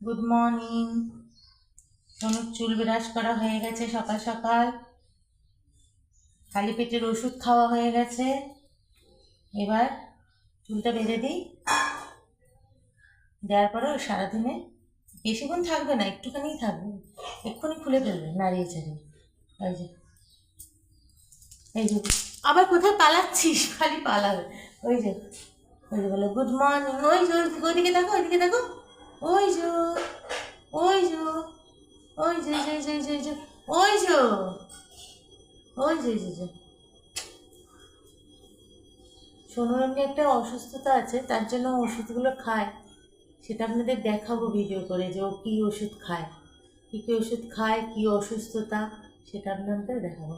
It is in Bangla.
Good morning. সোনুর চুল ব্রাশ করা হয়ে গেছে সকাল সকাল, খালি পেটের ওষুধ খাওয়া হয়ে গেছে। এবার চুলটা বেঁধে দিই, দেওয়ার পরে ওই সারাদিনে বেশিক্ষণ থাকবে না, একটুখানি থাকবে, এক্ষুনি খুলে ফেলবে নাড়িয়ে চাড়িয়ে। এই যে এই যে আবার কোথায় পালাচ্ছিস, খালি পালাবে। ওই যে বলো গুড মর্নিং, ওই যে ওইদিকে দেখো, ওইদিকে দেখো, ওই যে ওই যে ওই যে ওই যে ওই যে ওই যে সোনুর এমনি একটা অসুস্থতা আছে, তার জন্য ওষুধগুলো খায়, সেটা আপনাদের দেখাবো ভিডিও করে যে ও কী ওষুধ খায়, কী কী ওষুধ খায়, কী অসুস্থতা, সেটা আপনাদের দেখাবো।